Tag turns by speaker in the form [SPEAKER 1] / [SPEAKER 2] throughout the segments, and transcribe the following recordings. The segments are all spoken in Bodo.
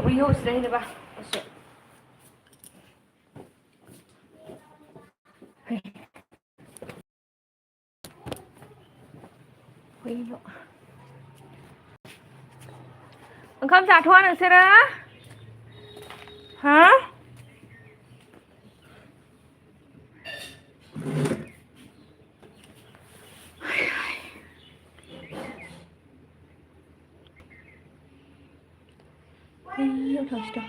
[SPEAKER 1] Uyuh sudah ini bah. Masuk. Uyuh. ओंखाम जाथ'आ नोंसोरो? हा? Uyuh थांसै दा.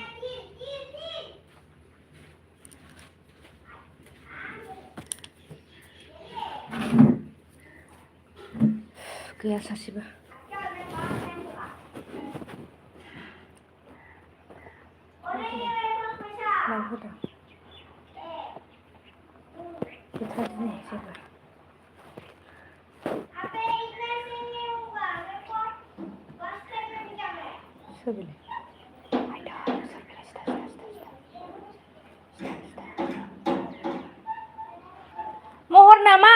[SPEAKER 1] गैया सासेबो. माबा गैथारदिनि जेबो. सोर बेलाय? महर नामा?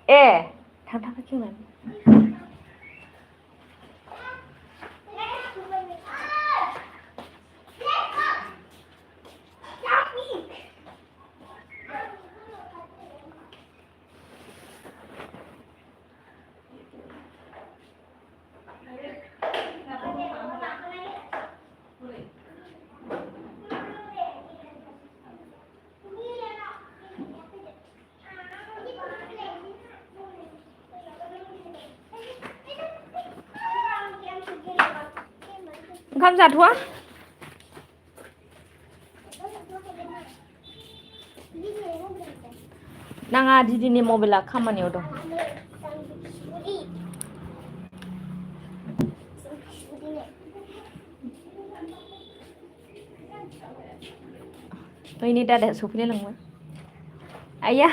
[SPEAKER 1] ए थांथाखै खेंनानै. ओंखाम जाथ'आ? नाङा दिदिनि मबाइला खामानियाव दं. बैनि दादाया सफैलाय लांबाय. आइया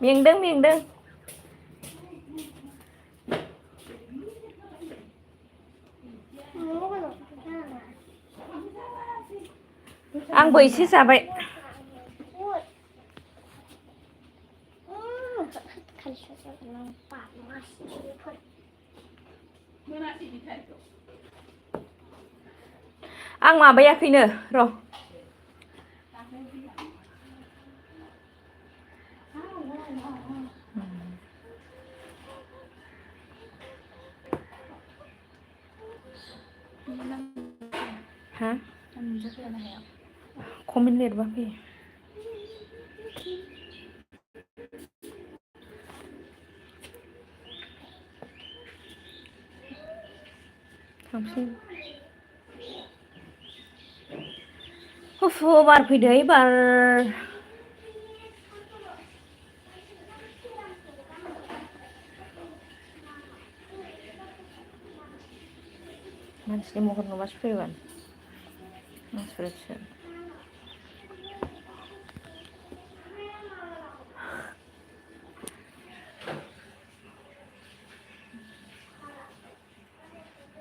[SPEAKER 1] मेंदों. आंबो एसे जाबाय. आं माबायाखैनो र'. हा? कमेन्ट लिरबा फैयो. थांसै. उफ बार फैदोहाय बार. मानसिनि महर नुबासो फैगोन. आसुरितसो.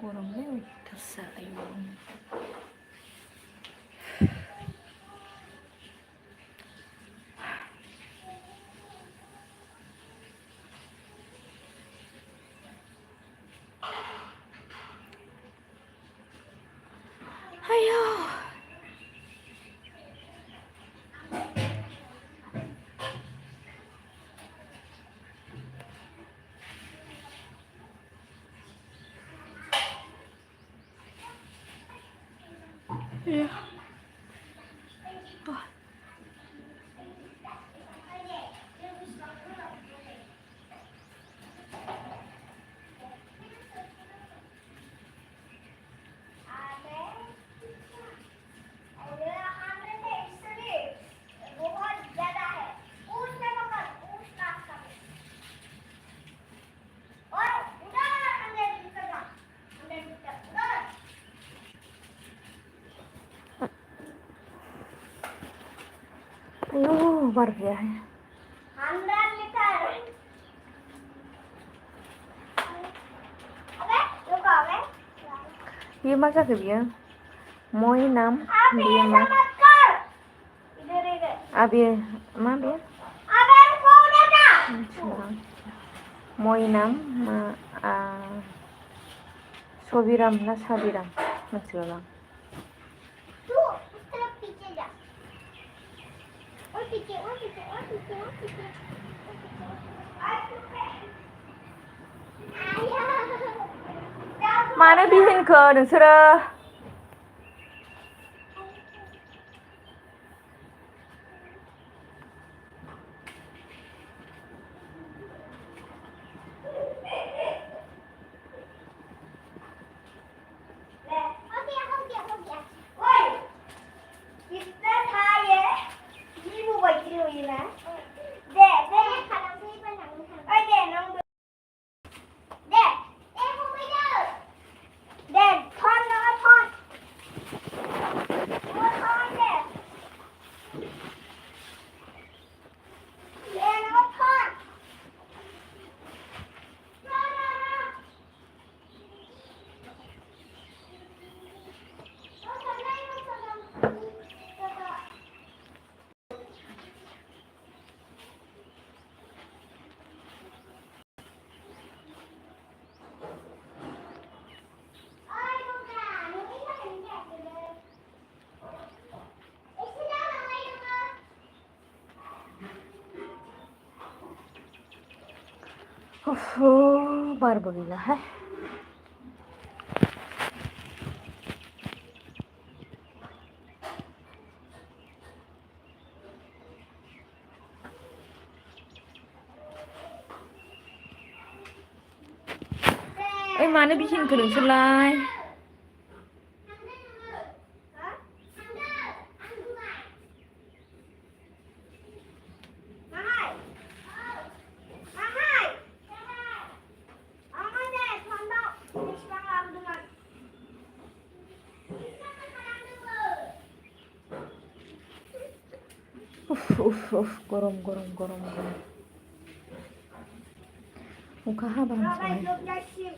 [SPEAKER 1] गरमलै अयथासार आयु. आयौ. बार गैयाहाय. ये मा जाखो बियो? मय नाम बियो मा? आबे मा बे? मय नाम मा सबिराम ना साबिराम मिथिला लां मानो बिहिनखो नोंसोरो बारबो गैलाहाय ओइ मानो बिहिनखो नोंसोरलाय गरम अखा हाबा हामसिगौहाय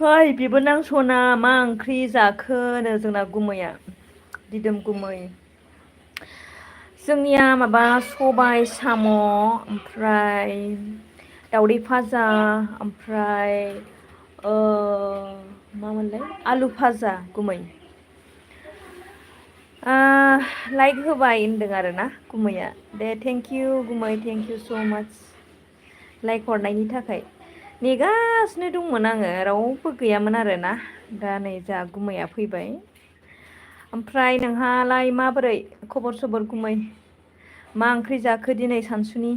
[SPEAKER 1] हाय बिबोनां सना मा ओंख्रि जाखोनो जोंना गुमैया दिदोम गुमै जोंनिया माबा सबाय साम' ओमफ्राय दावदै भाजा ओमफ्राय मामोनलाय आलु भाजा गुमै लाइक होबाय होनदों आरोना गुमैया दे थेंक इउ गुमै थेंक इउ स' माच लाइक हरनायनि थाखाय नेगासिनो दंमोन आङो रावबो गैयामोन आरोना दा नै जा गुमैया फैबाय ओमफ्राय नोंहालाय माबोरै खबर सबर गुमै मा ओंख्रि जाखो दिनै सानसुनि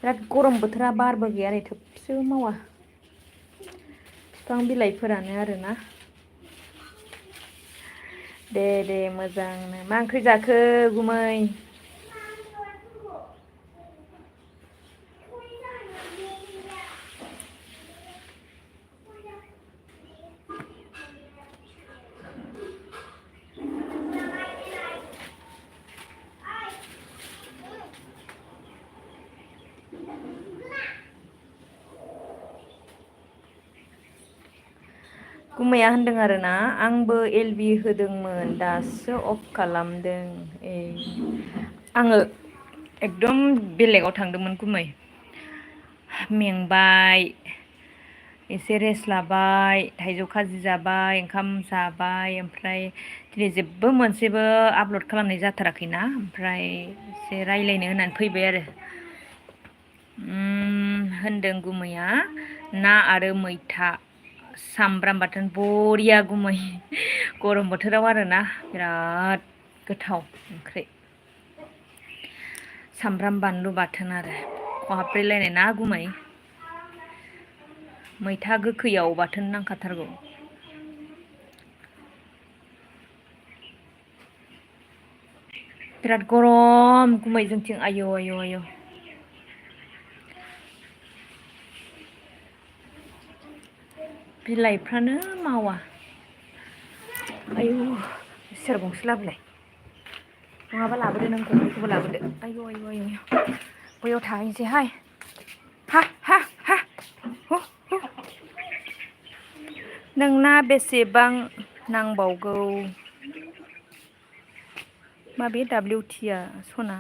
[SPEAKER 1] बिराद गरम बोथोरा बारबो गैया नै थोबसेबो मावा बिफां बिलाइफोरानो आरोना दे मोजांनो मा ओंख्रि जाखो गुमै गुमैया होनदों आरोना आंबो एलबि होदोंमोन दासो अफ खालामदों आङो एकदम बेलेगाव थांदोंमोन गुमै मेंबाय एसे रेस्ट लाबाय थाइजौ खाजि जाबाय ओंखाम जाबाय ओमफ्राय दिनै जेबो मोनसेबो आपल'ड खालामनाय जाथाराखैना ओमफ्राय एसे रायज्लायनो होननानै फैबाय आरो होनदों गुमैया ना आरो मैथा सामब्राम बाथोन बरिया गुमै गरम बोथोराव आरोना बिराद गोथाव ओंख्रि सामब्राम बानलु बाथोन आरो खहाब्रेलायनाय ना गुमै मैथा गोखैयाव बाथोन नांखाथारगौ बिराद गरम गुमै जोंथिं आयौ बिलाइफ्रानो मावा आयौ सियार गंसे लाबोलाय नङाबा लाबोदो नों गंनैखौबो लाबोदो आयौ आयौ आयौ बैयाव थाहैनोसैहाय हा हा हा हु हु नोंना बेसेबां नांबावगौ माबे WTआ सना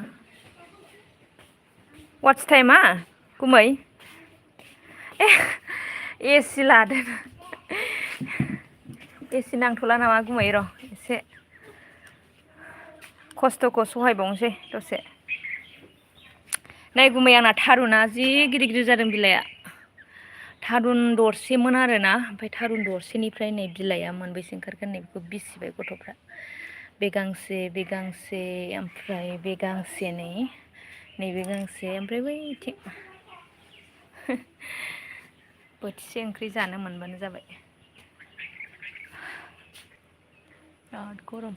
[SPEAKER 1] वाट्स टाइमा गुमै एसि लादों एसि नांथ'ला नामा गुमै र' एसे खस्थ'खौ सहायबावनोसै दसे नै गुमै आंना थारुना जि गिदिर गिदिर जादों बिलाइआ थारुन दरसेमोन आरोना ओमफ्राय थारुन दरसेनिफ्राय नै बिलाइआ मोनबेसे ओंखारगोन नै बेखौ बिसिबाय गथ'फ्रा बे गांसे ओमफ्राय बे गांसे नैबे गांसे ओमफ्राय बैथिं बोथिसे ओंख्रि जानो मोनबानो जाबाय बिराद गरम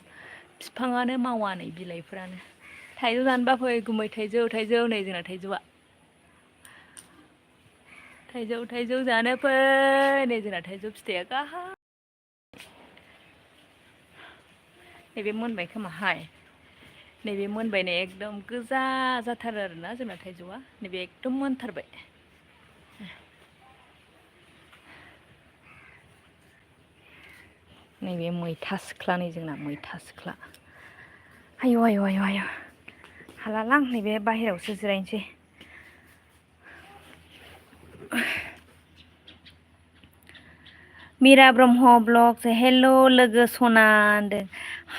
[SPEAKER 1] बिफाङानो मावा नै बिलाइफोरानो थाइजौ जानोबा फै गुमै थाइजौ नै जोंना थाइजौ जानो फै नै जोंना थाइजौ फिथाइया गाहाम नैबे मोनबाय खोमाहाय नैबे मोनबाय नै एकदम गोजा जाथारो आरोना जोंना थाइजौआ नैबे एकदम मोनथारबाय नैबे मैथा सिख्ला नै जोंना मैथा सिख्ला आयौ आयौ आयौ आयौ हालालां नैबे बाहेरायावसो जिरायनोसै मीरा ब्रह्म ब्लग हेल' लोगो सना होनदों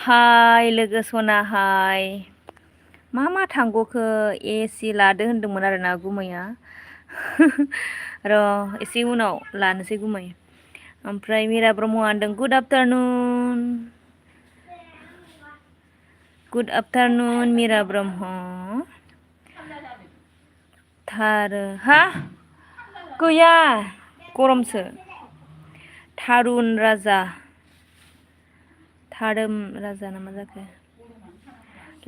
[SPEAKER 1] हाय लोगो सना हाय मा थांग'खो एसि लादो होनदोंमोन आरोना गुमैया र' एसे उनाव लानोसै गुमै ओमफ्राय मीरा ब्रह्म होनदों गुड आफ्टारनुन मीरा ब्रह्म हा गैया गरमसो थारुन राजा ना मा जाखो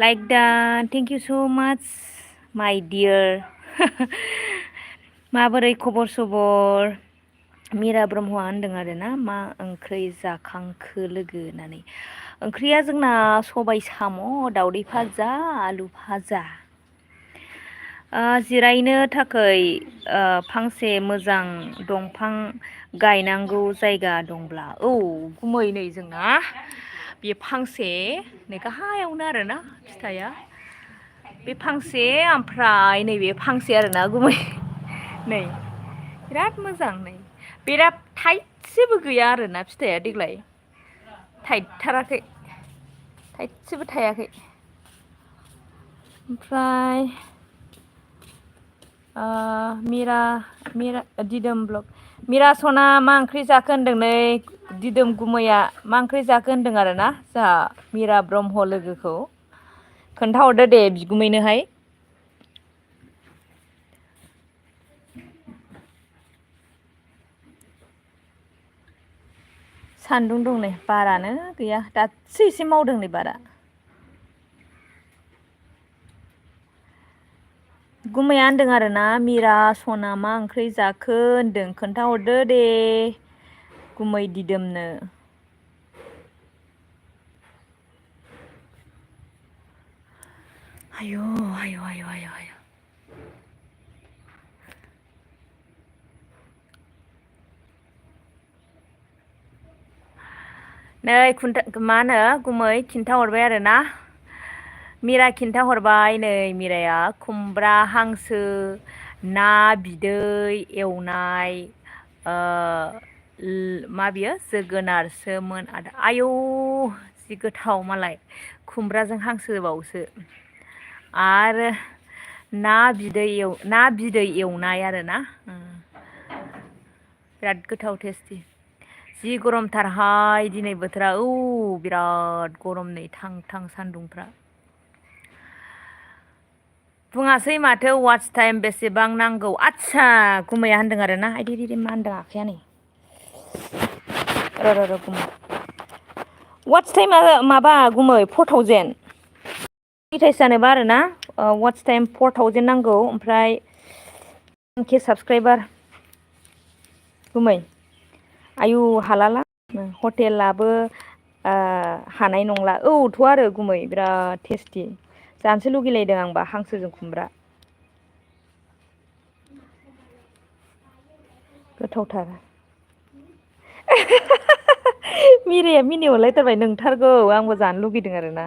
[SPEAKER 1] लाइक दा थेंक इउ स' माच माय डियार माबोरै खबर सबर मीरा ब्रह्मआ होनदों आरोना मा ओंख्रि जाखांखो लोगो होननानै ओंख्रिया जोंना सबाय साम' दावदै भाजा आलु भाजा जिरायनो थाखाय फांसे मोजां दंफां गायनांगौ जायगा दंब्ला औ गुमै नै जोंना बे फांसे नै गाहायावनो आरोना फिथाइया बे फांसे ओमफ्राय नैबे फांसे आरोना गुमै नै बिराद मोजां नै बिराद थाइसेबो गैया आरोना फिथाइया देग्लाय थाइथाराखै थाइसेबो थायाखै ओमफ्राय मीरा दिदोम ब्लग मीरा सना मा ओंख्रि जाखो होनदों नै दिदोम गुमैया मा ओंख्रि जाखो होनदों आरोना जोंहा मीरा ब्रह्म लोगोखौ खोन्थाहरदो दे बिगुमैनोहाय सान्दुं दं नै बारानो गैया दासो एसे मावदों नै बारा गुमैया होनदों आरोना मीरा सना मा ओंख्रि जाखो होनदों खोन्थाहरदो दे गुमै दिदोमनो आयौ आयौ आयौ आयौ आयौ नै मा होनो गुमै खिन्थाहरबाय आरोना मीरा खिन्थाहरबाय नै मीराया खुमब्रा हांसो ना बिदै एवनाय मा बियो जोगोनारसोमोन आयौ जि गोथाव मालाय खुमब्राजों हांसोबावसो आरो ना बिदै एवनाय आरोना बिराद गोथाव टेस्टि जि गरमथारहाय दिनै बोथोरा बिराद गरम नै थां सान्दुंफ्रा बुङासै माथो वाट्स टाइम बेसेबां नांगौ आदसा गुमैया होनदों आरोना आइदि मा होनदों आखाया नै र' गुमै वाट्स टाइमा माबा गुमै 4000 डिटाइस जानोबा आरोना वाट्स टाइम 4000 नांगौ ओमफ्राय 1K साबसक्राइबार गुमै आयु हालाला हटेलाबो हानाय नंला औथ' आरो गुमै बिराद टेस्टि जानोसो लुगैलायदों आंबा हांसोजों खुमब्रा गोथावथार मिराया मिनिहरलायथारबाय नोंथारगौ आंबो जानो लुगैदों आरोना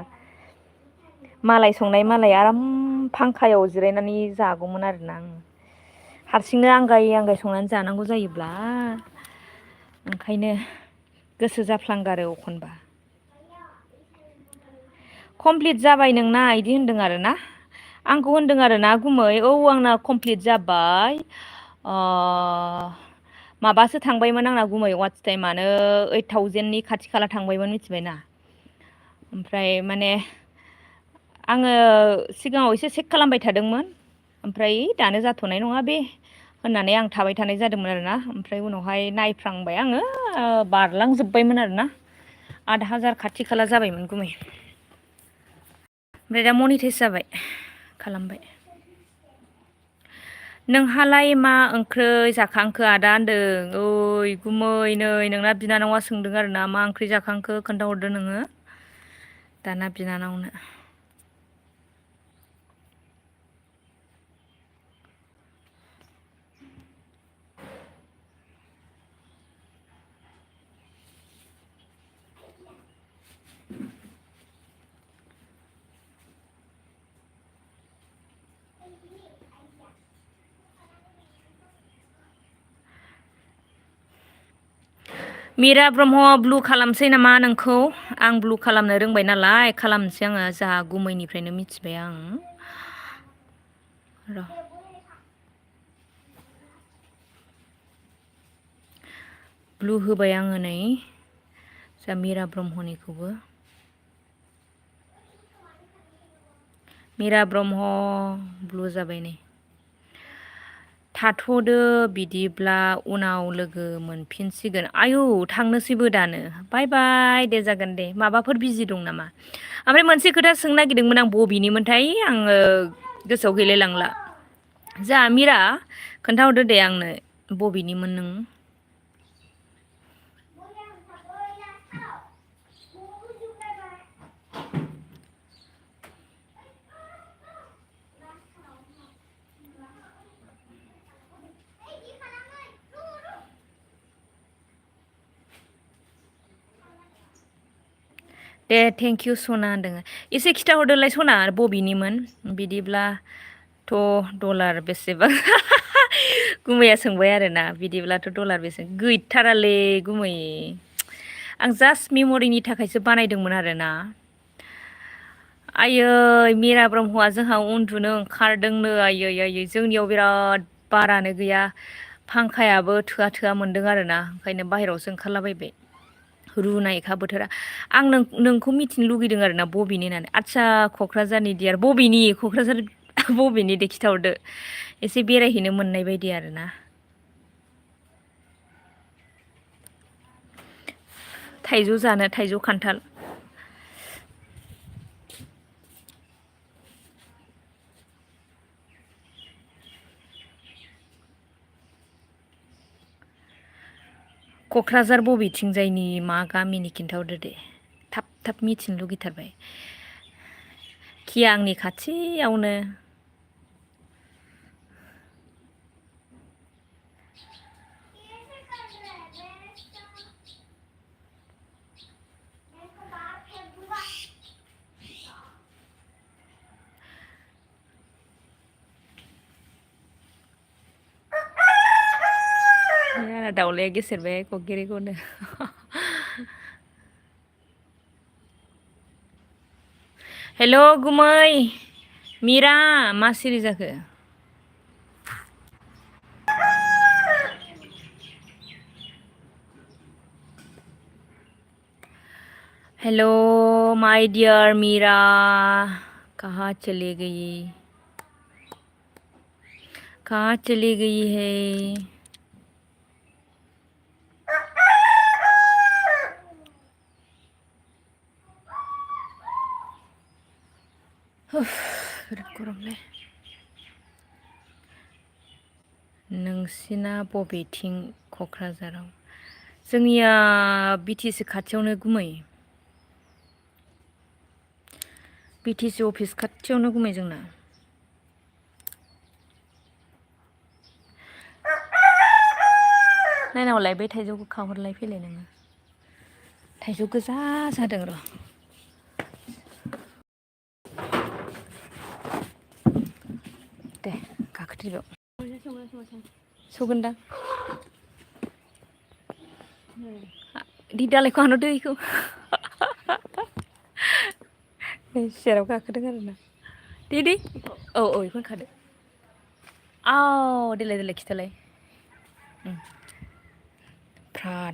[SPEAKER 1] मालाय संनाय मालाय आराम फांखायाव जिरायनानै जागौमोन आरोना आं हारसिंनो आंगाय आंगाय संनानै जानांगौ जायोब्ला ओंखायनो गोसो जाफ्लांगारो एखनबा कमप्लिट जाबाय नोंना इदि होनदों आरो ना आंखौ होनदों आरो ना गुमै औ आंना कमप्लिट जाबाय माबासो थांबायमोन आंना गुमै वाट्स टाइमानो 8000नि खाथि खाला थांबायमोन मिथिबायना ओमफ्राय माने आङो सिगाङाव एसे चेक खालामबाय थादोंमोन ओमफ्राय दानो जाथ'नाय नङा बे होननानै आं थाबाय थानाय जादोंमोन आरोना ओमफ्राय उनावहाय नायफ्रांबाय आङो बारलांजोबबायमोन आरोना 8000 खाथि खाला जाबायमोन गुमै ओमफ्राय दा मनिटाइस जाबाय खालामबाय नोंहालाय मा ओंख्रै जाखांखो आदा होनदों ओइ गुमै नै नोंना बिनानावा सोंदों आरो ना मा ओंख्रि जाखांखो खोन्थाहरदो नोङो दाना बिनानावनो मिरा ब्रह्म ब्लु खालामसै नामा नोंखौ आं ब्लु खालामनो रोंबाय नालाय खालामनोसै आङो जाहा गुमैनिफ्रायनो मिथिबाय आं र' ब्लु होबाय आङो नै जा मिरा ब्रह्मनिखौबो मिरा ब्रह्म ब्लु जाबाय नै थाथ'दो बिदिब्ला उनाव लोगो मोनफिनसिगोन आयौ थांनोसैबो दानो बाय बाय दे जागोन दे माबाफोर बिजि दं नामा ओमफ्राय मोनसे खोथा सोंनो नागिरदोंमोन आं बबेनिमोनथाय आङो गोसोआव गैलाय लांला जा मिरा खोन्थाहरदो दे आंनो बबेनिमोन नों दे थेंक इउ सना होनदों एसे खिथाहरदोलाय सना बबेनिमोन बिदिब्लाथ' डलार बेसेबां गुमैया सोंबाय आरोना बिदिब्लाथ' डलार बेसे गैथारालै गुमै आं जास्ट मेम'रिनि थाखायसो बानायदोंमोन आरोना आयै मिरा ब्रह्मआ जोंहा उन्दुनो ओंखारदोंनो आयै आयै जोंनियाव बिराद बारानो गैया फांखायाबो थोआ थोआ मोनदों आरोना ओंखायनो बाहेरायावसो ओंखारलाबायबाय रुनायखा बोथोरा आं नोंखौ मिथिनो लुगैदों आरोना बबेनि होननानै आदसा क'क्राझारनि दियार बबेनि क'क्राझार बबेनि दे खिथाहरदो एसे बेरायहैनो मोननाय बायदि आरोना थाइजौ जानो थाइजौ खान्थाल क'क्राझार बबेथिंजायनि मा गामिनि खिन्थाहरदो दे थाब थाब मिथिनो लुगैथारबाय खिया आंनि खाथियावनो दाउलाया गेसेरबाय कगेरेखौनो हेल' गुमै मिरा मा सिरि जाखो हेलो माय डियर मीरा कहाँ चली गई कहाँ चली गई है बिराद गरमलै नोंसिना बबेथिं क'क्राझाराव जोंनिया बिटिसि खाथियावनो गुमै BTC अफिस खाथियावनो गुमै जोंना। नायनावलाय बै थाइजौखौ खाहरलाय फैलाय नोङो। थाइजौ गोजा जादों र'। दे गाखोदो बेयाव। सौगोनदां। दि दालायखौ हानहरदो इखौ। सियाराव गाखोदों आरोना। दे औ इखौनो खादो। आव देलाय देलाय खिथालाय।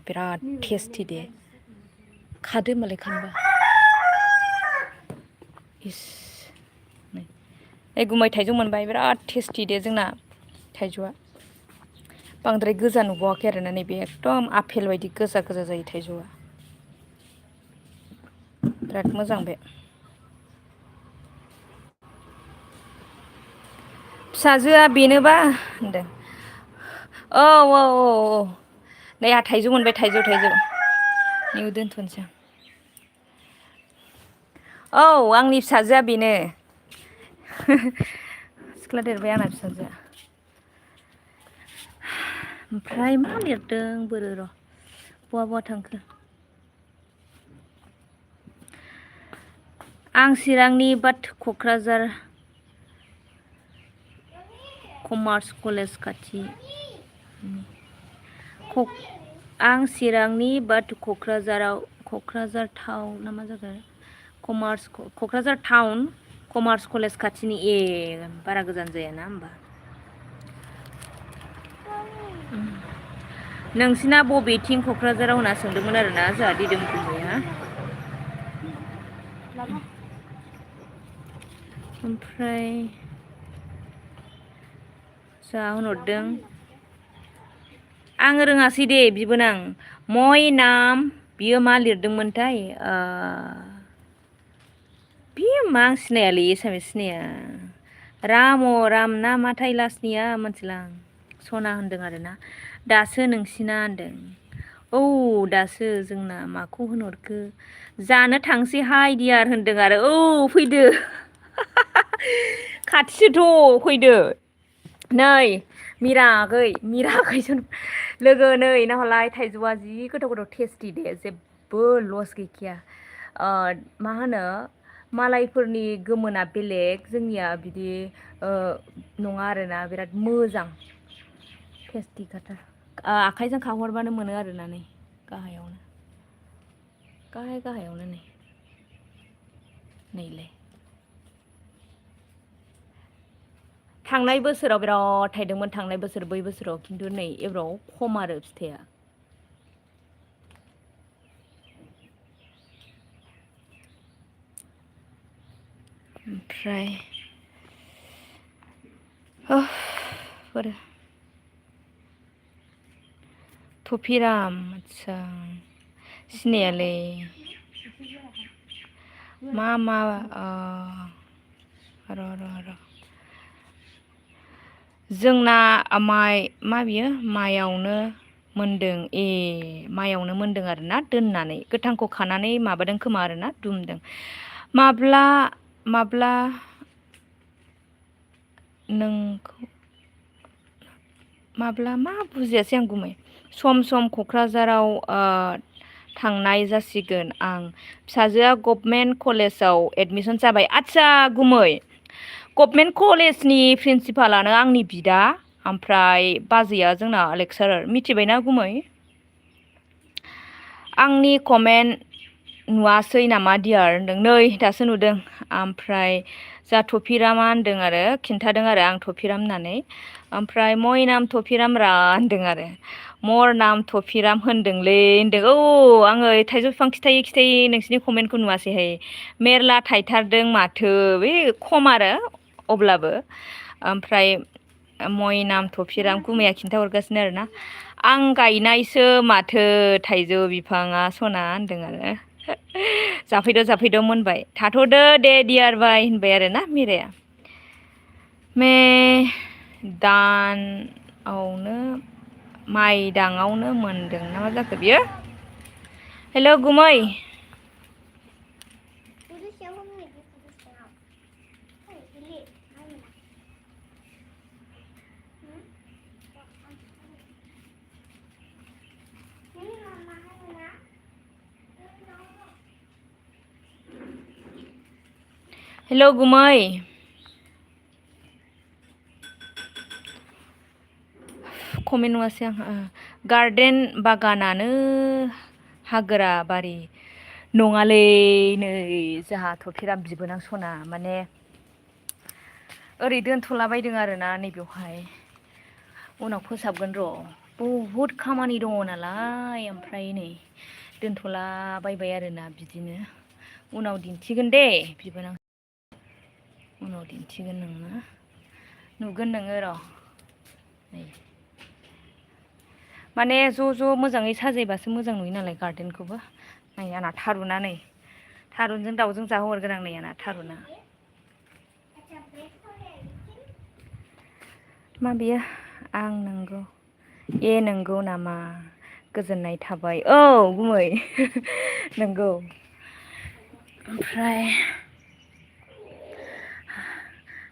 [SPEAKER 1] बिराद टेस्टि दे। खादो होमबालाय खानोबा। इस नै गुमै थाइजौ मोनबाय बिराद टेस्टि दे जोंना थाइजौआ। बांद्राय गोजा नुबावाखै आरोना नैबे एकदम आपेल बायदि गोजा गोजा जायो थाइजौआ। बिराद मोजां बे। फिसाजोआ बेनोबा होनदों। औ नै आंहा थाइजौ मोनबाय थाइजौ। नैयाव दोनथ'नोसै आं। औ आंनि फिसाजोआ बेनो। सिख्ला देरबाय आंना फिसाजोआ। ओमफ्राय मा लिरदों बोरो र' बहा थांखो। आं चिरांनि बाट क'क्राझार कमार्स कलेज खाथि। आं चिरांनि बाट क'क्राझार टाउन ना मा जाखो क'क्राझार टाउन कमार्स कलेज खाथिनि बारा गोजान जायाना होमबा। नोंसिना बबेथिं क'क्राझाराव होनना सोंदोंमोन आरोना जोंहा दिदोम गुमैया। ओमफ्राय जा होनहरदों। आङो रोङासै दे बिबोनां मय नाम बियो मा लिरदोंमोनथाय बियो मा आं सिनायालै एसामिस सिनाया। राम ना माथाय लासनिया मोनथिला आं। सना होनदों आरोना दासो नोंसिना होनदों। औ दासो जोंना माखौ होनहरखो जानो थांसै हाइ दियार होनदों आरो औ फैदो। खाथिसोथ' फैदो। नै मिरा आगै लोगो नै नाहरलाय थाइजौआ जि गोथाव टेस्टि दे जेबो लस गैखाया। मा होनो मालायफोरनि गोमोना बेलेग जोंनिया बिदि नङा आरोना बिराद मोजां टेस्टि खाथार। आखाइजों खाहरबानो मोनो आरोना नै गाहायावनो नैलाय। थांनाय बोसोराव बिराद थायदोंमोन थांनाय बोसोर बै बोसोराव खिन्थु नै एबाराव खम आरो फिथाइया। ओमफ्राय थफिराम आदसा सिनायालै मा र' जोंना मा बियो माइयावनो मोनदों माइयावनो मोनदों आरोना दोननानै गोथांखौ खानानै माबादों खोमा आरोना दुमदों। माब्ला नोंखौ मा बुजियासै आं गुमै सम क'क्राझाराव थांनाय जासिगोन आं फिसाजोआ गभमेन्ट कलेजाव एडमिसन जाबाय। आदसा गुमै गभमेन्ट कलेजनि प्रिन्सिपालानो आंनि बिदा ओमफ्राय बाजैया जोंना लेक्सारार मिथिबायना गुमै। आंनि कमेन्ट नुवासै नामा दियार होनदों नै दासो नुदों। ओमफ्राय जा थफिरामा होनदों आरो खिन्थादों आरो आं थफिराम होननानै ओमफ्राय मय नाम थफिराम रा होनदों आरो मर नाम थफिराम होनदोंलै होनदों। औ आङो थाइजौ बिफां खिथायै नोंसिनि कमेन्टखौ नुवासैहाय मेरला थाइथारदों माथो बे खम आरो अब्लाबो। ओमफ्राय मय नाम थफिराम गुमैया खिन्थाहरगासिनो आरोना आं गायनायसो माथो थाइजौ बिफाङा सना होनदों आरो जाफैद' मोनबाय थाथ'दो दे दियार बाय होनबाय आरोना मिराया। माइदाङावनो मोनदों ना मा जाखो बियो। हेल' गुमै हेल' गुमै कमेन्ट नुवासै आं गार्डेन बागानानो हाग्रा बारि नङालै नै जोंहा थफिराम बिबोनां सना माने ओरै दोनथ'लाबायदों आरोना नैबेयावहाय उनाव फोसाबगोन र' बहुद खामानि दङ नालाय ओमफ्राय नै दोनथ'ला बायबाय आरोना बिदिनो उनाव दिन्थिगोन दे बिबोनां उनाव दिन्थिगोन नोंनो नुगोन नोङो र' नै माने ज' मोजाङै साजायबासो मोजां नुयो नालाय गार्देनखौबो नै आंना थारुना नै थारुनजों दाउजों जाहोहरगोन आं नै आंना थारुना मा बियो आं नंगौ नंगौ नामा गोजोननाय थाबाय औ गुमै नंगौ ओमफ्राय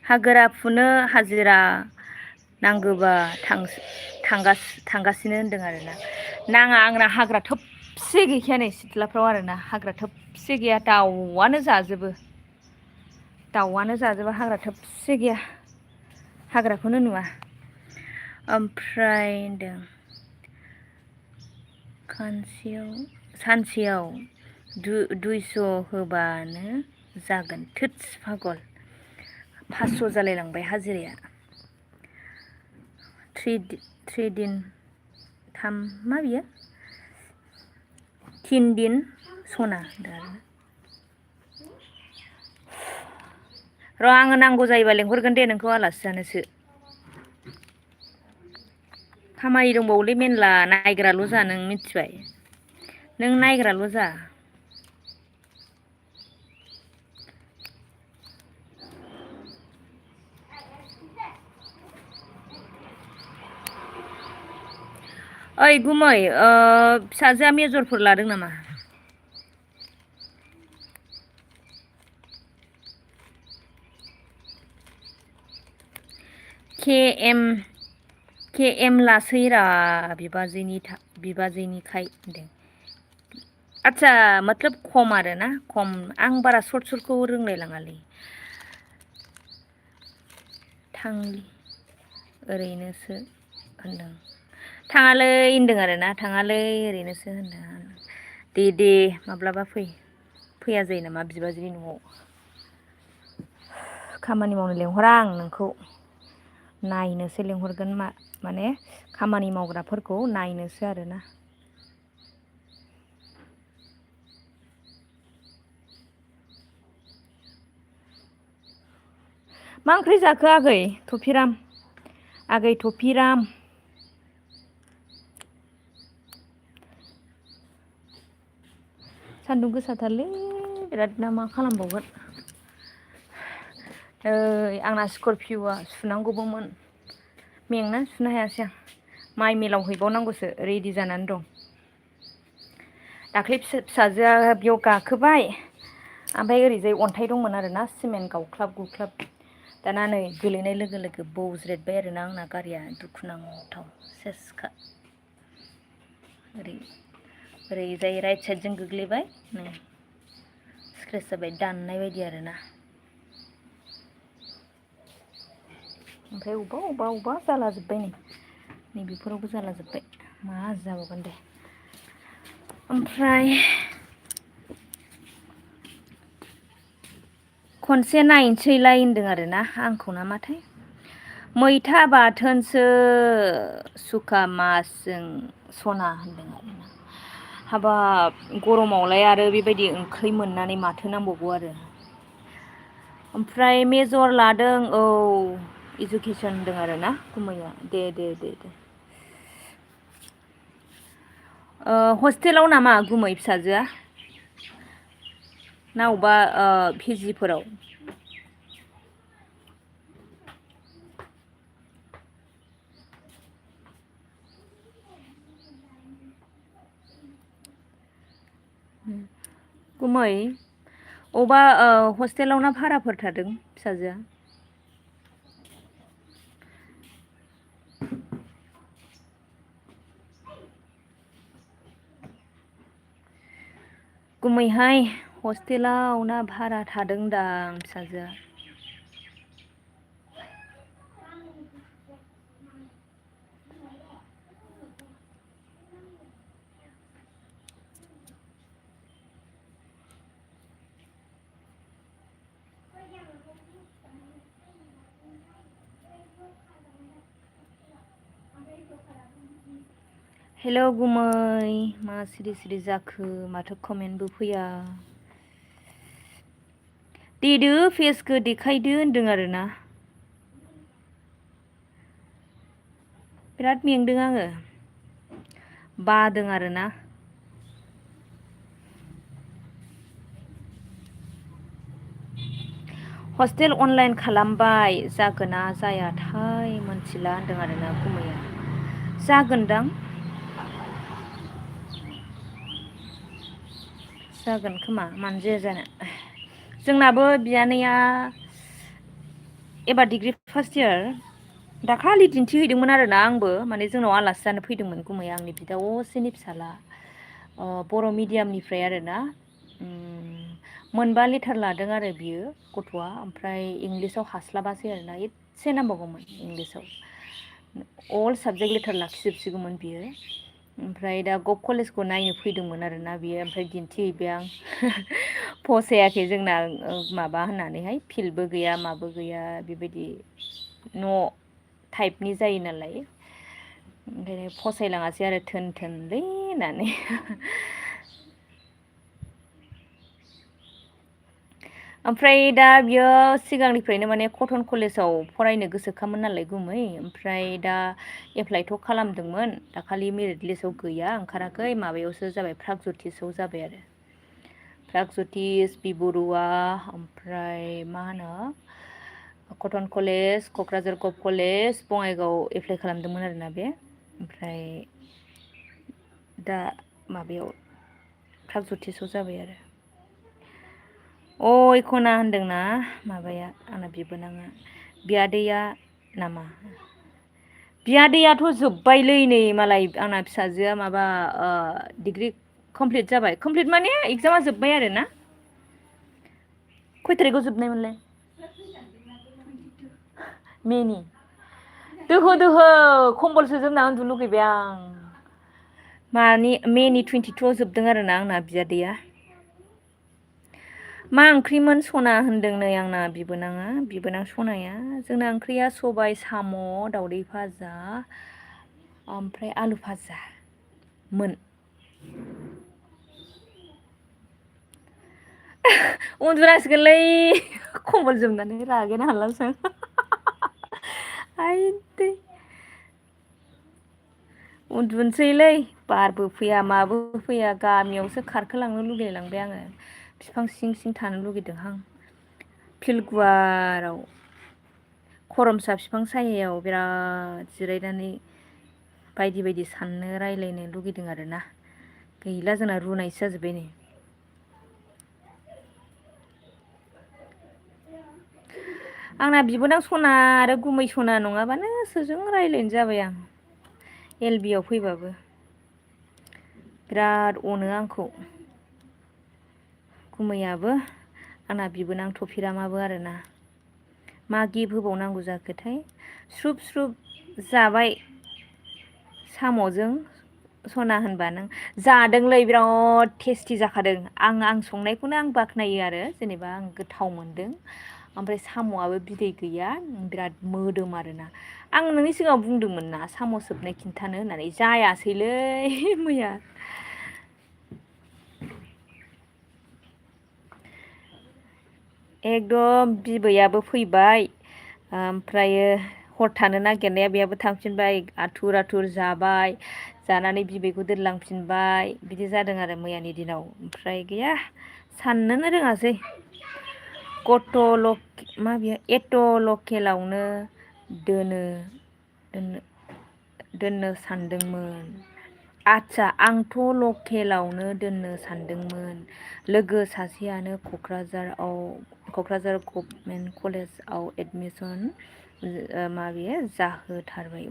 [SPEAKER 1] हाग्रा फुनो हाजिरा नांगौबा थांगासिनो होनदों आरोना नाङा आंना हाग्रा थोबसे गैखाया नै सिथ्लाफ्राव आरोना हाग्रा थोबसे गैया दाउआनो जाजोबो हाग्रा थोबसे गैया हाग्राखौनो नुवा ओमफ्राय होनदों सानसेयाव 200 होबानो जागोन थोदस फागल 500 जालायलांबाय हाजिराया 3 दिन मा बियो 3 दिन सना र' आङो नांगौ जायोबा लेंहरगोन दे नोंखौ आलासि जानोसो खामानि दंबावोलै मेरला नायग्राल' जा नों मिथिबाय नों नायग्राल' जा ओइ गुमै फिसाजोआ मेजरफोर लादों नामा के एम लासैरा बिबाजैनिखाय होनदों आदसा मतलब खम आरोना खम आं बारा सर्टखौ रोंलायलाङालै ओरैनोसो होनदों थाङालै होनदों आरोना थाङालै ओरैनोसो होनदों दे माब्लाबा फैया जायो नामा बिबाजैनि न'आव खामानि मावनो लेंहरा आं नोंखौ नायनोसो लेंहरगोन माने खामानि मावग्राफोरखौ नायनोसो आरोना मा ओंख्रि जाखो आगै थफिराम सान्दुं गोसाथारलै बिरादनो मा खालामबावगोन आंना स्करपिय'आ सुनांगौबोमोन मेंनानै सुनो हायासै आं माइ मिलाव हैबावनांगौसो रेडि जानानै दं दाख्लै फिसाजोआ बेयाव गाखोबाय ओमफ्राय ओरैजाय अन्थाइ दंमोन आरोना सिमेन्ट गावख्लाब दाना नै गोलैनाय लोगो लोगो बौज्रेदबाय आरोना आंना गारिया दुखुनांथाव सेसखा ओरैजाय राइट साइडजों गोग्लैबाय नै स्क्रेच जाबाय दाननाय बायदि आरोना ओमफ्राय अबेबा जालाजोब्बाय नै बेफोरावबो जालाजोब्बाय मा जाबावगोन दे ओमफ्राय खनसे नायनोसैलाय होनदों आरोना आंखौ नामाथाय मैथा बाथोनसो सुखा मासजों सना होनदों आरोना हाबाब गरमावलाय आरो बेबायदि ओंख्रि मोननानै माथो नांबावगौ आरो ओमफ्राय मेजर लादों औ इडुकेसन होनदों आरोना गुमैया दे हस्टेलाव नामा गुमै फिसाजोआ ना अबेबा पिजिफोराव गुमै अबेबा हस्टेलाव ना भाराफोर थादों फिसाजोआ गुमैहाय हस्टेलाव ना भारा थादों दां फिसाजोआ। हेल' गुमै मा सिरि सिरि जाखो माथो कमेन्टबो फैया। देदो फेसखौ देखायदो होनदों आरोना। बिराद मेंदों आङो बादों आरोना। हस्टेल अनलाइन खालामबाय जागोना जायाथाय मोनथिला होनदों आरोना गुमैया। जागोनदां जागोन खोमा मानो जाया जानो। जोंनाबो बियानैया एबार डिग्रि फार्स्ट इयार दाखालि दिन्थिहैदोंमोन आरोना आंबो माने जोंनाव आलासि जानो फैदोंमोन गुमै आंनि बिदा असेनि फिसाला बर' मिडियामनिफ्राय आरोना। मोनबा लेटार लादों आरो बियो गथ'आ ओमफ्राय इंलिसाव हास्लाबासै आरोना एसे नांबावगौमोन इंलिसाव अल साबजेक्ट लेटार लाखिजोबसिगौमोन बियो। ओमफ्राय दा गभ कलेजखौ नायनो फैदोंमोन आरोना बियो ओमफ्राय दिन्थिहैबाय आं फसायाखै जोंना माबा होननानैहाय फिल्डबो गैया माबो गैया बेबायदि न' टाइपनि जायो नालाय ओंखायनो फसायलाङासै आरो थोन थोनलै होननानै। ओमफ्राय दा बियो सिगांनिफ्रायनो माने कटन कलेजाव फरायनो गोसोखामोन नालाय गुमै ओमफ्राय दा एप्लाइथ' खालामदोंमोन दाखालि मेरिट लिस्टआव गैया ओंखाराखै माबायावसो जाबाय प्रागज्यतिसआव जाबाय आरो प्रागज्यतिस बि बरुवा ओमफ्राय मा होनो cotton college Kokrajhar गभ college Bongaigaon apply खालामदोंमोन आरोना बे ओमफ्राय दा माबायाव प्रागज्यतिसआव जाबाय आरो। अ इखना होनदोंना माबाया आंना बिबोनाङा बियादैया नामा बियादैयाथ' जोब्बायलै नै मालाय आंना फिसाजोआ माबा डिग्रि कमप्लिट जाबाय कमप्लिट माने एगजामा जोब्बाय आरोना। खय थारिखआव जोबनायमोनलाय मेनि दोहो दोहो खम्बलसो जोमना उन्दुनो लुगैबाय आं। मानि मेनि 22आव जोबदों आरोना आंना बियादैया। मा ओंख्रिमोन सना होनदों नै आंना बिबोनाङा बिबोनां सनाया जोंना ओंख्रिया सबाय साम' दावदै भाजा ओमफ्राय आलु भाजा मोन। उन्दुनांसिगोनलै खम्बल जोमनानै रागायानो हालासो आं आइदै उन्दुनोसैलै बारबो फैया माबो फैया गामियावसो खारखोलांनो लुगैलायलांबाय आङो बिफां सिं सिं थानो लुगैदोंहां फिल्ड गुवाराव खरमसा बिफां सायायाव बिराद जिरायनानै बायदि बायदि साननो रायलायनो लुगैदों आरोना गैला जोंना रुनायसो जाजोब्बाय नै। आंना बिबोनां सना आरो गुमै सना नङाबानो सोरजों रायलायनो जाबाय आं एल बि आव फैबाबो बिराद अनो आंखौ गुमैयाबो आंना बिबोनां थफिरामाबो आरोना। मा गिफ्ट होबावनांगौ जाखोथाय स्रुब स्रुब जाबाय साम'जों सना होनबा नों जादोंलै बिराद टेस्टि जाखादों आं संनायखौनो आं बाख्नायो आरो जेनेबा आं गोथाव मोनदों ओमफ्राय साम'आबो बिदै गैया बिराद मोदोम आरोना। आं नोंनि सिगाङाव बुंदोंमोन ना साम' सोबनाय खिन्थानो होननानै जायासैलै मैया। एकदम बिबैयाबो फैबाय ओमफ्रायो हर थानो नागिरनाया बेयाबो थांफिनबाय आथुर आथुर जाबाय जानानै बिबैखौ दोनलांफिनबाय बिदि जादों आरो मैयानि दिनाव ओमफ्राय गैया साननोनो रोङासै गथ' मा बेयो एट' लकेलावनो दोनो दोननो सानदोंमोन आदसा आंथ' लकेलावनो दोननो सानदोंमोन लोगो सासेयानो क'क्राझार गभमेन्ट कलेजाव एडमिसन माबे जाहोथारबाय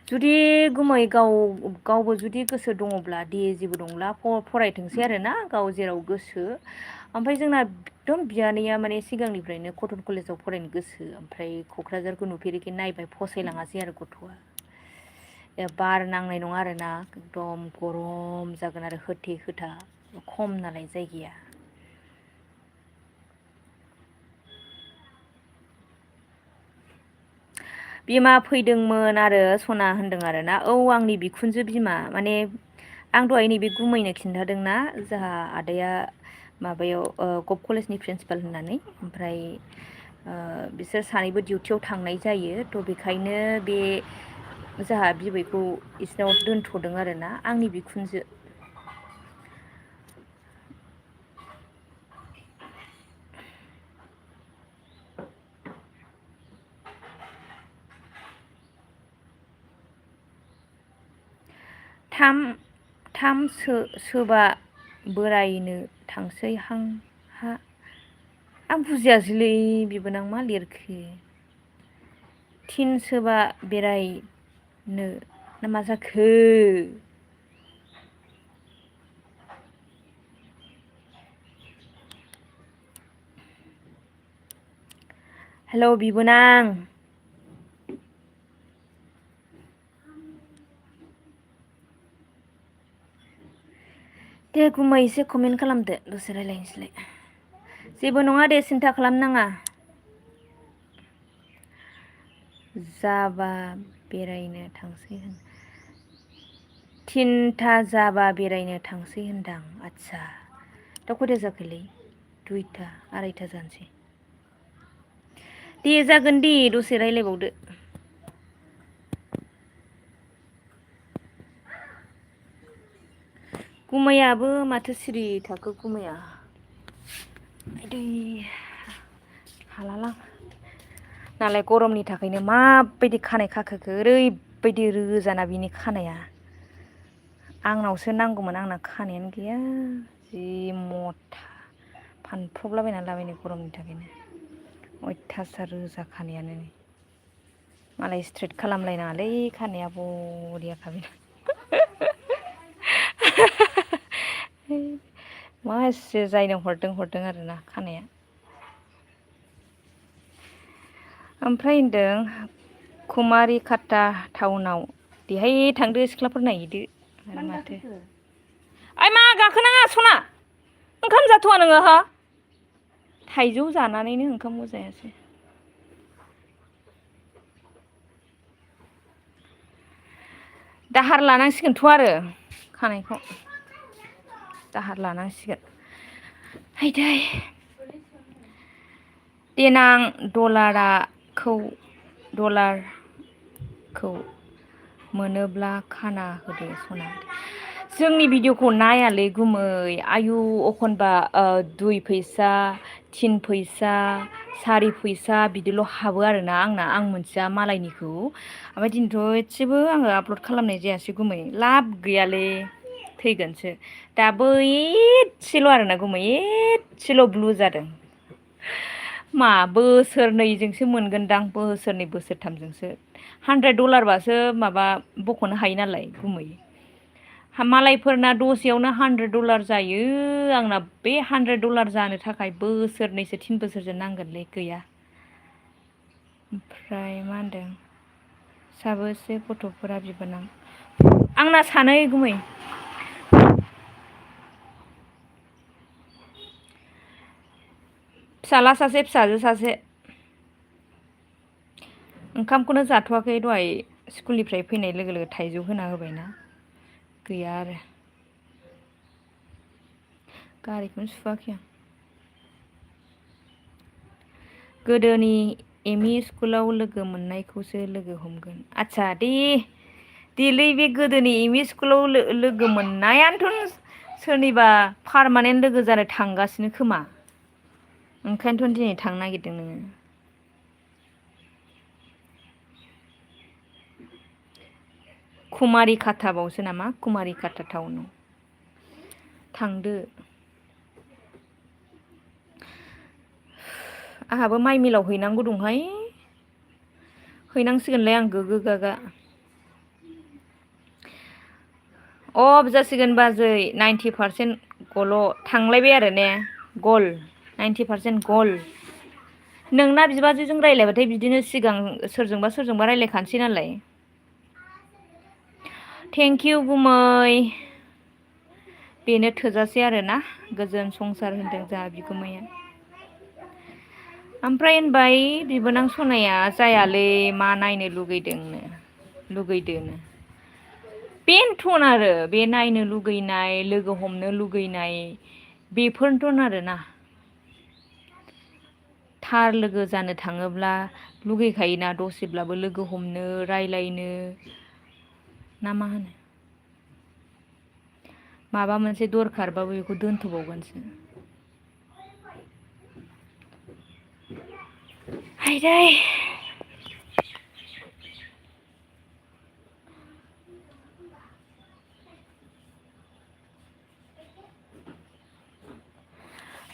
[SPEAKER 1] जुदि गुमै गावबो जुदि गोसो दङब्ला दे जेबो दंला फरायथोंसै आरोना गाव जेराव गोसो। ओमफ्राय जोंना एकदम बियानैया माने सिगांनिफ्रायनो कटन कलेजाव फरायनो गोसो, ओमफ्राय क'क्राझारखौ नुफेरिखाय नायबाय फसायलाङासै आरो गथ'आ। बार नांनाय नङा आरोना, एकदम गरम जागोन आरो होथे होथा खम नालाय जायगाया। बिमा फैदोंमोन आरो सना होनदों आरोना। औ आंनि बिखुनजो बिमा, माने आं दहाय नैबे गुमैनो खिन्थादोंना जोंहा आदाया माबायाव गभ कलेजनि प्रिन्सिपाल होननानै, ओमफ्राय बिसोर सानैबो डिउटियाव थांनाय जायो, थ' बेखायनो बे जोंहा बिबैखौ इसनाव दोनथ'दों आरोना, आंनि बिखुनजो। थाम सोबा बोरायनो थांसै हां हा। आं बुजियासैलै बिबोनां मा लिरखो। थिन सोबा बेरायनो ना मा जाखो? हेलौ बिबोनां। दे गुमै एसे कमेन्ट खालामदो, दसे रायलायनोसैलाय। जेबो नङा दे सिन्था खालामनाङा। जाबा बेरायनो थांसै होन। थिनथा जाबा बेरायनो थांसै होनदां। आदसा दा खयथा जाखोलै? 2ता 2:30 जानोसै। दे जागोन दे दसे रायलायबावदो। गुमैयाबो माथो सिरि थाखो गुमैया। आदै हालालां नालाय गरमनि थाखायनो माबायदि खानाय खाखोखो, ओरैबायदि रोजाना बिनि खानाया। आंनावसो नांगौमोन, आंना खानायानो गैया जि मथा फानफ्रबलाबायनानै लाबाय नै गरमनि थाखायनो। अयथासार रोजा खानायानो। मालाय स्ट्रेट खालामलायनाङालै खानाया बरियाखा बेना। मासि जायनो हरदों आरोना खानाया। ओमफ्राय होनदों कुमारिकाटा टाउनाव बेहाय थांदो सिख्लाफोर नायहैदो। आरो माथो ओइ मा गाखोनाङा सना, ओंखाम जाथ'वा नोङो हो? थाइजौ जानानैनो ओंखामबो जायासै। दाहार लानांसिगोनथ' आरो खानायखौ दाहार लानांसिगोन। आयदै देनां डलारखौ मोनोब्ला खाना होदो सना। जोंनि भिडिअखौ नायालै गुमै, आयु एखनबा 2 फैसा 3 फैसा 4 फैसा बिदिल' हाबो आरोना आंना। आं मोनथिया मालायनिखौ, ओमफ्राय दिनैथ' एसेबो आङो आपल'ड खालामनाय जायासै गुमै, लाब गैयालै थैगोनसो। दाबो एसेल' आरोना गुमै, एसेल' ब्लु जादों। मा बोसोरनैजोंसो मोनगोनदां, बोसोरथामजोंसो। $100 माबा बख'नो हायो नालाय गुमै। मालायफोरना दसेयावनो $100 जायो, आंना बे $100 जानो थाखाय बोसोरनैसो 3 बोसोरसो नांगोनलै गैया। ओमफ्राय मा होनदों साबोसे गथ'फोरा बिबोनां? आंना 2 गुमै। फिसाला सासे फिसाजो सासे। ओंखामखौनो जाथ'वाखै, दहाय स्कुलनिफ्राय फैनाय लोगो लोगो थाइजौ होना होबायना, गैया आरो। गारिखौनो सुवाखै आं। गोदोनि एमइ स्कुलाव लोगो मोननायखौसो लोगो हमगोन। आदसा देलै बे गोदोनि एमइ स्कुलाव लोगो मोननायानोथ' सोरनिबा पारमानेन्ट लोगो जानो थांगासिनो खोमा। ओंखायनोथ' दिनै थांनो नागिरदों नोङो। कुमारिकाटा बावसो नामा? कुमारिकाटा टाउनाव थांदो। आंहाबो माइ मिलाव हैनांगौ दंहाय, हैनांसिगोनलाय आं गोगो गागा। अफ जासिगोन बाजै 90% गल' थांलायबाय आरो ने गल 90% गल नोंना बिबाजैजों रायज्लायबाथाय बिदिनो सिगां सोरजोंबा सोरजोंबा रायज्लायखानोसै नालाय थेंक इउ गुमै बेनो थोजासे आरोना गोजोन संसार होनदों जोंहा बिगुमाया ओमफ्राय होनबाय बिबोनां सनाया जायालै मा नायनो लुगैदोंनो बेनोथन आरो बे नायनो लुगैनाय लोगो हमनो लुगैनाय बेफोरनोथन आरोना थार लोगो जानो थाङोब्ला लुगैखायोना दसेब्लाबो लोगो हमनो रायलायनो ना मा होनो माबा मोनसे दरखारबाबो बेखौ दोनथ'बावगोनसो आयदै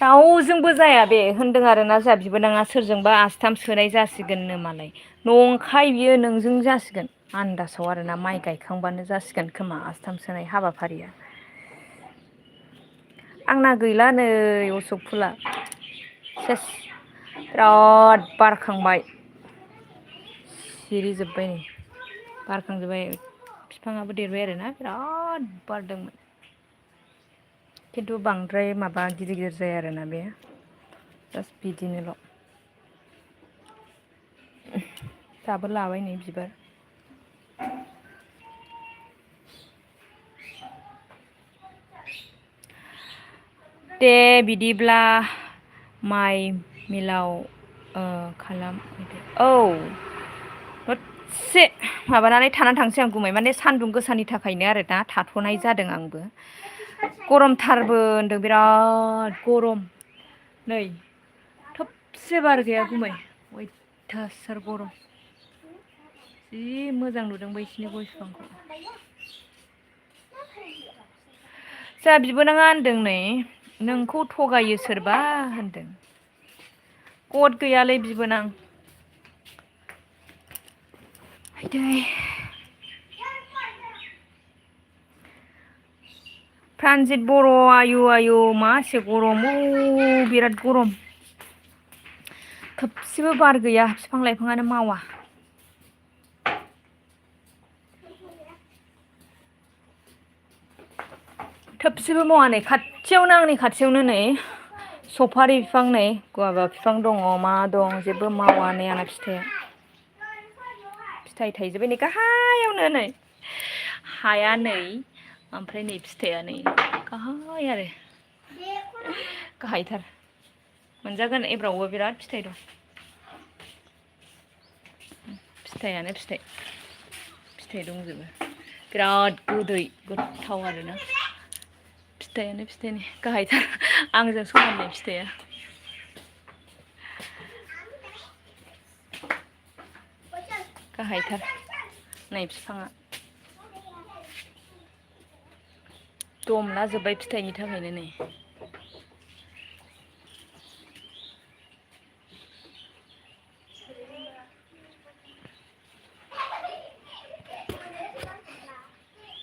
[SPEAKER 1] रावजोंबो जाया बे होनदों आरोना जोंहा बिबोनाङा सोरजोंबा आसथाम सोनाय जासिगोननो मालाय नंखाय बियो नोंजों जासिगोन आन्दासाव आरोना माइ गायखांबानो जासिगोन खोमा आसथाम सोनाय हाबाफारिया आंना गैला नै असक फुला सेस बिराद बारखांबाय सिरिजोब्बाय नै बारखांजोब्बाय बिफाङाबो देरबाय आरोना बिराद बारदोंमोन खिन्थु बांद्राय माबा गिदिर गिदिर जाया आरोना बे जास्ट बिदिनोल' दाबो लाबाय नै बिबार दे बिदिब्ला माइ मिलाव खालामहैदो औ दसे माबानानै थानानै थांसै आं गुमै माने सान्दुं गोसानि थाखायनो आरो दा थाथ'नाय जादों आंबो गरमथारबो होनदों बिराद गरम नै थोबसे बार गैया गुमै अयथासार गरम जि मोजां नुदों बैसिनि गय बिफांखौ जोंहा बिबोनाङा होनदों नै नोंखौ थगायो सोरबा होनदों गद गैयालै बिबोनां आयदै प्रानजित बर' आयु मासे गरम बिराद गरम थोबसेबो बार गैया बिफां लाइफाङानो मावा थोबसेबो मावा नै खाथियावनो आंनि खाथियावनो नै सफारि बिफां नै गुवाबा बिफां दङ मा दं जेबो मावा नै आंना फिथाइ थाइजोब्बाय नै गाहायावनो नै हाया नै ओमफ्राय नै फिथाइया नै गाहाय आरो गाहायथार मोनजागोन एब्रावबो बिराद फिथाइ दं फिथाइयानो फिथाइ दंजोबो बिराद गोदै गोथाव आरोना फिथाइयानो फिथाइनि गाहायथार आंजों समाननाय फिथाइया गाहायथार नै बिफाङा दमला जोब्बाय फिथाइनि थाखायनो नै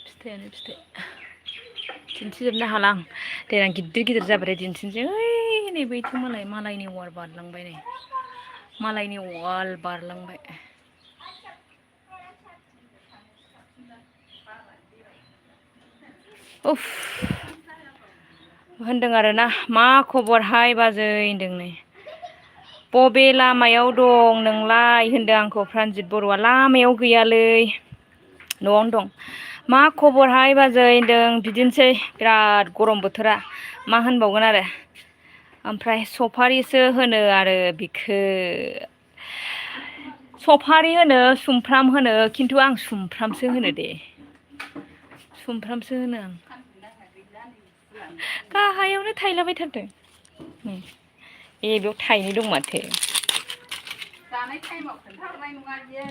[SPEAKER 1] फिथाइयानो फिथाइ दिन्थिजोबनो हाला आं देनां गिदिर गिदिर जाबाथाय दिन्थिनोसै ओइ नै बैथिं मालायनि वाल बारलांबाय नै मालायनि वाल बारलांबाय उफ होनदों आरोना मा खबरहाय बाजै होनदों नै बबे लामायाव दं नोंलाय होनदों आंखौ प्रानजित बर'आ लामायाव गैयालै न'आवनो दं मा खबरहाय बाजै होनदों बिदिनोसै बिराद गरम बोथोरा मा होनबावगोन आरो ओमफ्राय सफारिसो होनो आरो बिखो सफारि होनो सुमफ्राम होनो खिन्थु आं सुमफ्रामसो होनो दे सुमफ्रामसो होनो आं गाहायावनो थायलाबायथारदों ए बेयाव थाइनै दं माथो जानाय टाइमाव खोन्थाहरनाय नङा बियो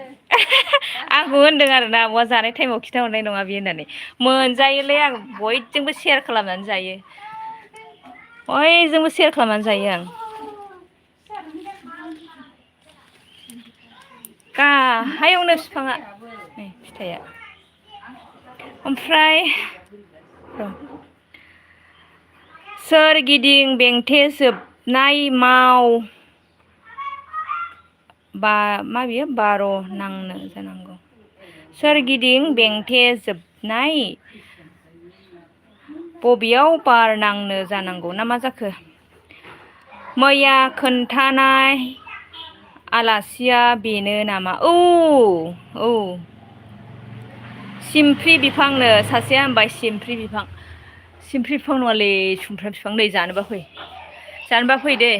[SPEAKER 1] आंखौ होनदों आरोना आब'आ जानाय टाइमाव खिन्थाहरनाय नङा बियो होननानै मोनजायोलै आं बयजोंबो सेयार खालामनानै जायो बयजोंबो सेयार खालामनानै जायो आं गाहायावनो बिफाङा नै फिथाइया ओमफ्राय सोरगिदिं बेंथेजोबनाय माव बा मा बियो बार' नांनो जानांगौ सोरगिदिं बेंथेजोबनाय बबेयाव बार नांनो जानांगौ ना मा जाखो मैया खोन्थानाय आलासिया बेनो नामा औ सिमफ्रि बिफांनो सासेया होनबाय सिमफ्रि बिफां नङालै सुमफ्राम बिफां नै जानोबा फै दे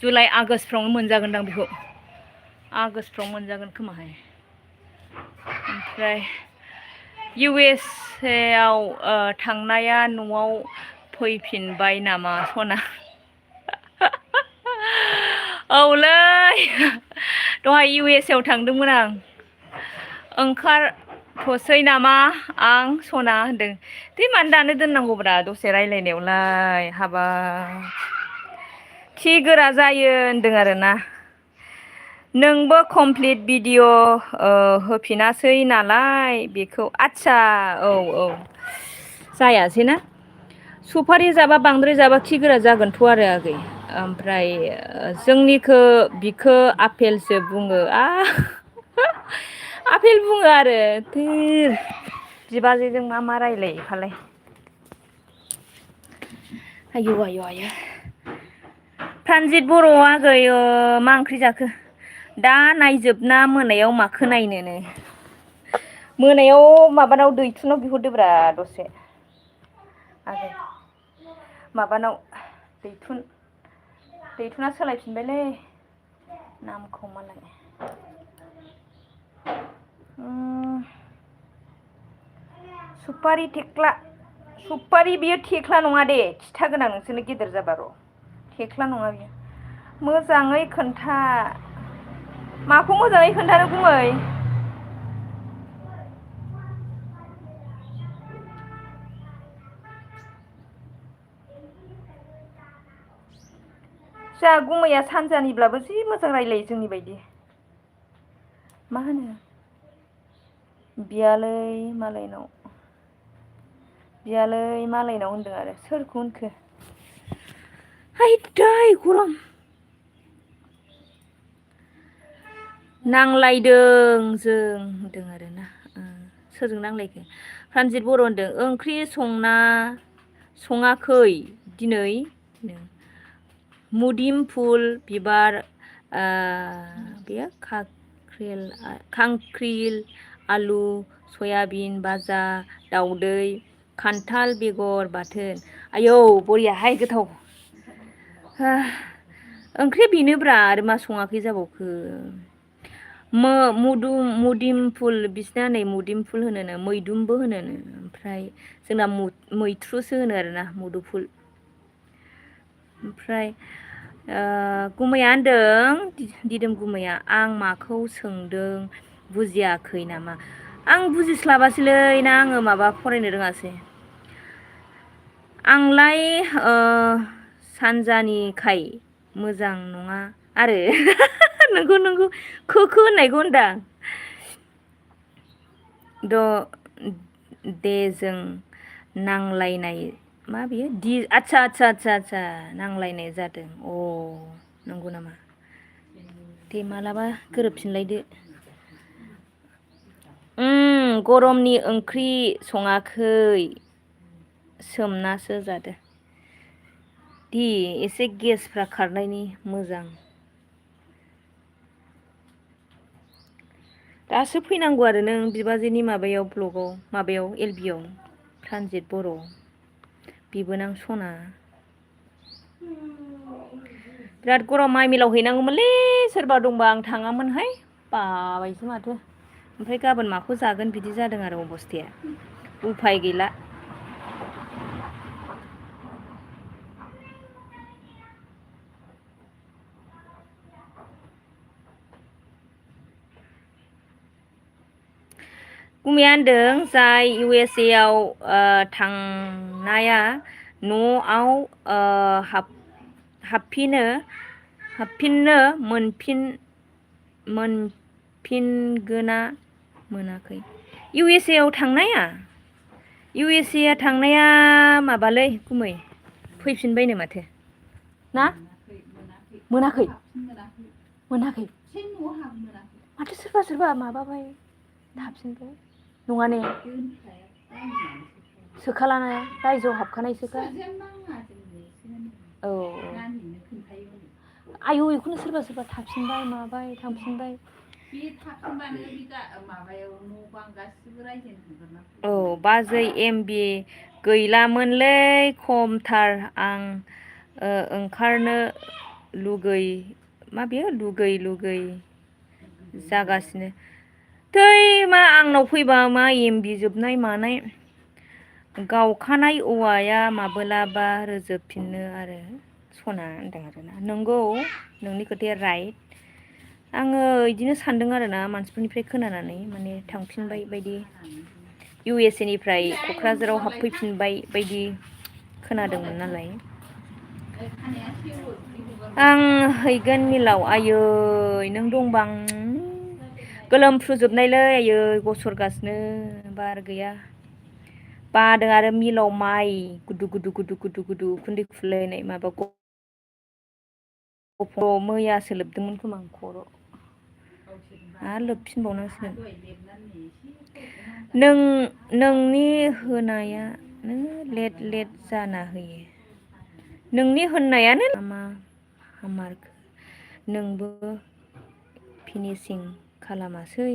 [SPEAKER 1] जुलाइ आगष्टफ्रावनो मोनजागोनदां बेखौ आगष्टफ्राव मोनजागोन खोमाहाय ओमफ्राय USA आव थांनाया न'आव फैफिनबाय नामा सना औलै दहाय USA आव थांदोंमोन आं ओंखारथ'सै नामा आं सना होनदों दे मानो दानो दोननांगौब्रा दसे रायलायनायावलाय हाबाब खि गोरा जायो होनदों आरोना नोंबो कमप्लिट भिडिअ होफिनासै नालाय बेखौ आदसा औ जायासै ना सफारि जाबा बांद्राय जाबा खि गोरा जागोनथ' आरो आगै ओमफ्राय जोंनिखौ बिखो आफेलसो बुङो आफेल बुङो आरो थोर बिबाजैजों मा रायलायो फालाय आयौ प्रानजित बर' आगै मा ओंख्रि जाखो दा नायजोबना मोनायाव माखो नायनोनो मोनायाव माबानाव दैथुनाव बिहरदोब्रा दसे आगै माबानाव दैथुना सोलायफिनबायलै नामखौ मालाय सुपारि बियो थेख्ला नङा दे खिथागोन आं नोंसोरनो गेदेर जाबा र' थेख्ला नङा बियो मोजाङै खोन्था माखौ मोजाङै खोन्थानो गुमै जोंहा गुमैया सानजानिब्लाबो जि मोजां रायलायो जोंनि बायदि मा होनो बियालै मालायनाव होनदों आरो सोरखौ होनखो आयदै गरम नांलायदों जों होनदों आरोना सोरजों नांलायखो प्रानजित बर' होनदों ओंख्रि सङाखै दिनै मुदिमफुल बिबार बेयो खांख्रिल आलु सयाबिन भाजा दाउदै खान्थाल बेगर बाथोन आयौ बरियाहाय गोथाव ओंख्रिया बेनोब्रा आरो मा सङाखै जाबावखो मुदिमफुल बिसिना नै मुदिमफुल होनोनो मैदुमबो होनोनो ओमफ्राय जोंना मैथ्रुसो होनो आरोना मुदुफुल ओमफ्राय गुमैया होनदों दिदोम गुमैया आं माखौ सोंदों बुजियाखै नामा आं बुजिस्लाबासैलै ना आङो माबा फरायनो रोङासै आंलाय सानजानिखाय मोजां नङा आरो नंगौ खो होननायखौ होनदां दे जों नांलायनाय मा बियो आदसा नांलायनाय जादों नंगौ नामा दे मालाबा गोरोबफिनलायदो गरमनि ओंख्रि सङाखै सोमनासो जादो दे एसे गेसफ्रा खारनायनि मोजां दासो फैनांगौ आरो नों बिबाजैनि माबायाव ब्लगाव माबायाव एलबियाव प्रानजित बर' बिबोनां सना बिराद गरम माइ मिलाव हैनांगौमोनलै सोरबा दंबा आं थाङामोनहाय बाबायसो माथो ओमफ्राय गाबोन माखौ जागोन बिदि जादों आरो अबस्थाया उफाय गैला गुमैया होनदों जाय USA आव थांनाया न'आव हाबफिननो मोनफिनगोना मोनाखै USA आव थांनाया USA आ थांनाया माबालै गुमै फैफिनबायनो माथो ना मोनाखै मोनाखै माथो सोरबा सोरबा माबाबाय थाफिनबाय नङा ने सोखालाना रायजोआव हाबखानायसोखा औ आयौ बेखौनो सोरबा सोरबा थाफिनबाय माबाय थांफिनबाय बे थाफिनबानो बे माबायाव न' बां गासिबो रायजोनि औ बाजै एमबि गैलामोनलै खमथार आं ओंखारनो लुगै मा बेयो लुगै जागासिनो थै मा आंनाव फैबा मा एमबि जोबनाय मानाय गावखानाय औवाया माबोलाबा रोजोबफिननो आरो सना होनदों आरोना नंगौ नोंनि खोथाया राइट आङो बिदिनो सानदों आरोना मानसिफोरनिफ्राय खोनानानै माने थांफिनबाय बायदि USA निफ्राय क'क्राझाराव हाबफैफिनबाय बायदि खोनादोंमोन नालाय आं हैगोन मिलाव आयै नों दंबा गोलोमफ्रुजोबनायलै आयै गसरगासिनो बार गैया बादों आरो मिलाव माइ गुदु गुदु गुदु गुदु गुदु उखुन्दै खुलायनाय माबा मैयासो लोबदोंमोन खोमा आं खर' आरो लोबफिनबावनांसिगोन नोंनि होनायानो लेट लेट जाना होयो नोंनि होननायानो मा हामारखो नोंबो फिनिसिं खालामासै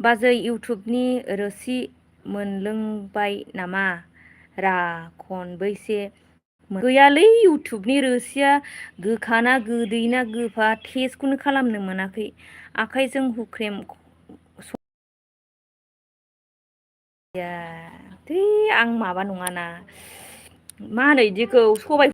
[SPEAKER 1] बाजै इउटुबनि रोसि मोनलोंबाय नामा रा खनबैसे गैयालै इउटुबनि रोसिया गोखाना गोदैना गोफा टेस्टखौनो खालामनो मोनाखै आखाइजों हुख्रेम थै आं माबा नङाना मा होनो बिदिखौ सबाय